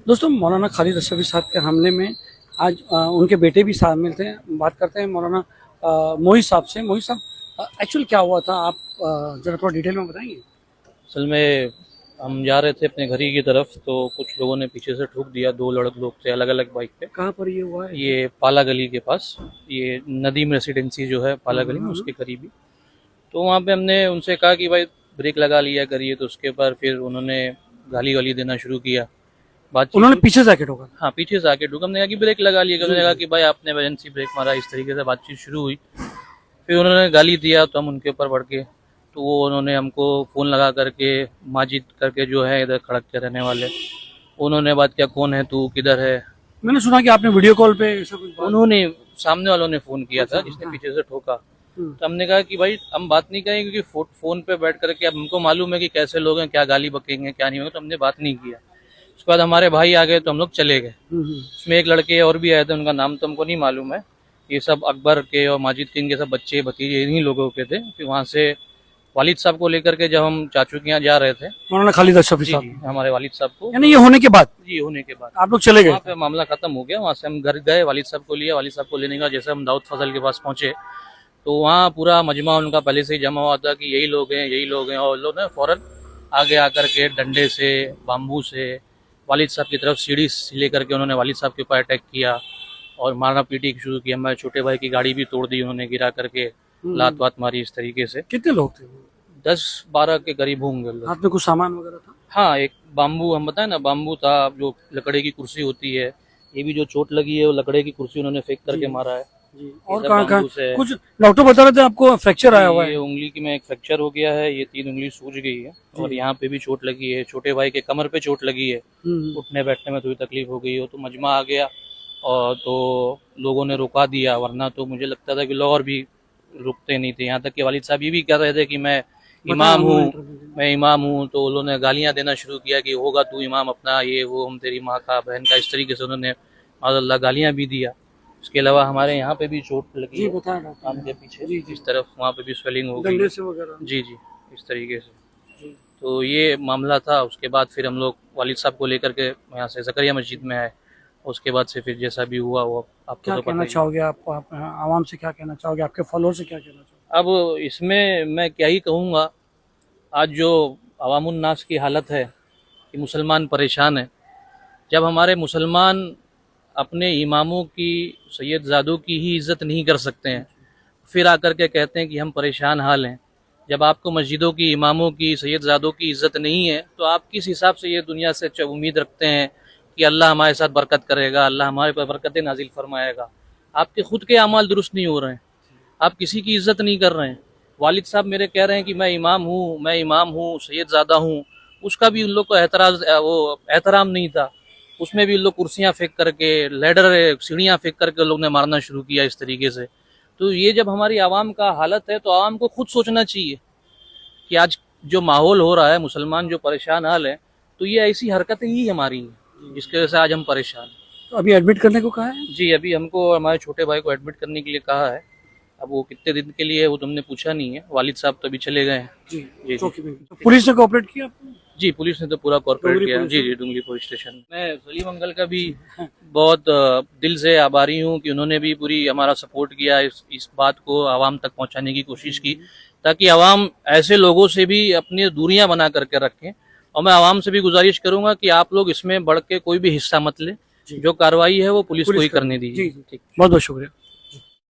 दोस्तों मौलाना खालिद अशरफी साहब के हमले में आज उनके बेटे भी शामिल थे। बात करते हैं मौलाना मोहित साहब से। मोहित साहब, एक्चुअल क्या हुआ था, आप जरा थोड़ा डिटेल में बताएंगे। असल में हम जा रहे थे अपने घर ही की तरफ, तो कुछ लोगों ने पीछे से ठोक दिया। दो लोग थे अलग अलग बाइक पे। कहाँ पर ये हुआ है? ये पाला गली के पास, ये नदीम रेसिडेंसी जो है पाला गली में, उसके करीब ही। तो वहाँ पे हमने उनसे कहा कि भाई ब्रेक लगा लिया करिए, तो उसके बाद फिर उन्होंने गाली वाली देना शुरू किया। उन्होंने बातचीत, पीछे से आके ठोका? हाँ पीछे से आके ठोका। हमने कहा कि ब्रेक लगा लिया, उन्होंने कहा कि भाई आपने इमरजेंसी ब्रेक मारा। इस तरीके से बातचीत शुरू हुई। फिर उन्होंने गाली दिया तो हम उनके ऊपर बढ़ गए। तो वो उन्होंने हमको फ़ोन लगा करके, माजिद करके जो है इधर खड़क के रहने वाले, उन्होंने बात किया कौन है तू, किधर है। मैंने सुना कि आपने वीडियो कॉल पे ऐसा कुछ बात। उन्होंने, सामने वालों ने फ़ोन किया था जिसने हाँ। पीछे से ठोका। हम्म। तो हमने कहा कि भाई हम बात नहीं करेंगे, क्योंकि फ़ोन पे बैठ करके अब हमको मालूम है कि कैसे लोग हैं, क्या गाली बकेंगे क्या नहीं होगा, तो हमने बात नहीं किया। उसके बाद हमारे भाई आ गए तो हम लोग चले गए। उसमें एक लड़के और भी आए थे, उनका नाम तो हमको नहीं मालूम है। ये सब अकबर के और माजिद के, इनके सब बच्चे भतीजे इन्हीं लोगों के थे। फिर वहाँ से वालिद साहब को लेकर के जब हम चाचू के यहाँ जा रहे थे, मौलाना खालिद अशरफी जी साहब, जी हमारे वालिद साहब को, यानी ये होने के बाद जी होने के बाद आप लोग चले गए? वहाँ पे मामला खत्म हो गया। वहाँ से हम घर गए, वालिद साहब को लिया। वालिद साहब को लेने का जैसे हम दाऊद फजल के पास पहुंचे, तो वहाँ पूरा मजमा उनका पहले से ही जमा हुआ था कि यही लोग हैं यही लोग हैं। और लोग ने फौरन आगे आकर के डंडे से, बाम्बू से वालिद साहब की तरफ सीढ़ी से लेकर के उन्होंने वालिद साहब के ऊपर अटैक किया और मारना पीटी शुरू की। हमारे छोटे भाई की गाड़ी भी तोड़ दी उन्होंने, गिरा करके लात वात मारी इस तरीके से। कितने लोग थे? 10-12 के करीब होंगे लोग। हाथ में कुछ सामान वगैरह था? हाँ, एक बाम्बू, हम बताए ना बाम्बू था, जो लकड़े की कुर्सी होती है। ये भी जो चोट लगी है वो लकड़े की कुर्सी उन्होंने फेंक करके मारा है। जी। ये और सब कहाँ बाम्बू कहाँ से है। कुछ डॉक्टर बता रहे थे आपको फ्रैक्चर आया हुआ ये है? उंगली की में एक फ्रैक्चर हो गया है, ये 3 उंगली सूज गई है और यहाँ पे भी चोट लगी है। छोटे भाई के कमर पे चोट लगी है, उठने बैठने में थोड़ी तकलीफ हो गई हो। तो मजमा आ गया और तो लोगों ने रुका दिया, वरना तो मुझे लगता था कि लोग और भी रुकते नहीं थे। यहाँ तक कि वालिद साहब ये भी कह रहे थे कि मैं इमाम हूँ, मैं इमाम हूँ। तो उन्होंने गालियाँ देना शुरू किया कि होगा तू इमाम अपना, ये वो, हम तेरी माँ का, बहन का, इस तरीके से उन्होंने माज़अल्लाह गालियाँ भी दिया। उसके अलावा हमारे यहाँ पे भी चोट लगी है, कान के पीछे इस तरफ, वहाँ पे भी स्वेलिंग हो गई डंडे से वगैरह? जी जी, इस तरीके से। तो ये मामला था। उसके बाद फिर हम लोग वालिद साहब को लेकर के यहाँ से ज़करिया मस्जिद में आए। उसके बाद से फिर जैसा भी हुआ वो आपको क्या तो पता कहना ही है। चाहोगे आप आवाम से क्या कहना चाहोगे, आपके फॉलोअर से क्या कहना चाहोगे? अब इसमें मैं क्या ही कहूँगा। आज जो अवामुन नास की हालत है कि मुसलमान परेशान है। जब हमारे मुसलमान अपने इमामों की, सैयद ज़ादों की ही इज़्ज़त नहीं कर सकते हैं, फिर आकर के कहते हैं कि हम परेशान हाल हैं। जब आपको मस्जिदों की, इमामों की, सैयद ज़ादों की इज़्ज़त नहीं है, तो आप किस हिसाब से ये दुनिया से उम्मीद रखते हैं कि अल्लाह हमारे साथ बरकत करेगा, अल्लाह हमारे पर बरकतें नाजिल फरमाएगा। आपके खुद के अमाल दुरुस्त नहीं हो रहे हैं, आप किसी की इज़्ज़त नहीं कर रहे हैं। वालिद साहब मेरे कह रहे हैं कि मैं इमाम हूँ, मैं इमाम हूँ, सैयद ज़ादा हूँ। उसका भी उन लोग को एहतराम नहीं था। उसमें भी लोग कुर्सियाँ फेंक करके, लैडर, सीढ़ियाँ फेंक करके लोग ने मारना शुरू किया इस तरीके से। तो ये जब हमारी आवाम का हालत है, तो आवाम को खुद सोचना चाहिए कि आज जो माहौल हो रहा है, मुसलमान जो परेशान हाल है, तो ये ऐसी हरकतें ही हमारी हैं जिसकी वजह से आज हम परेशान हैं। तो अभी एडमिट करने को कहा है? जी, अभी हमको हमारे छोटे भाई को एडमिट करने के लिए कहा है। अब वो कितने दिन के लिए है वो तो हमने पूछा नहीं है। वालिद साहब तो अभी चले गए हैं। जी। जी जी चौकी में तो पुलिस ने कोऑपरेट किया आपको? जी, पुलिस ने तो पूरा कॉर्पोरेट डुंगरी किया। पुलिस जी ने? जी, डुंगरी पुलिस स्टेशन। मैं सलीम अंकल का भी बहुत दिल से आभारी हूँ कि उन्होंने भी पूरी हमारा सपोर्ट किया, इस बात को आवाम तक पहुँचाने की कोशिश की, ताकि आवाम ऐसे लोगों से भी अपनी दूरियां बना करके रखें। और मैं आवाम से भी गुजारिश करूंगा कि आप लोग इसमें बढ़ के कोई भी हिस्सा मत लें। जो कार्रवाई है वो पुलिस को ही करने दीजिए। जी, बहुत बहुत शुक्रिया।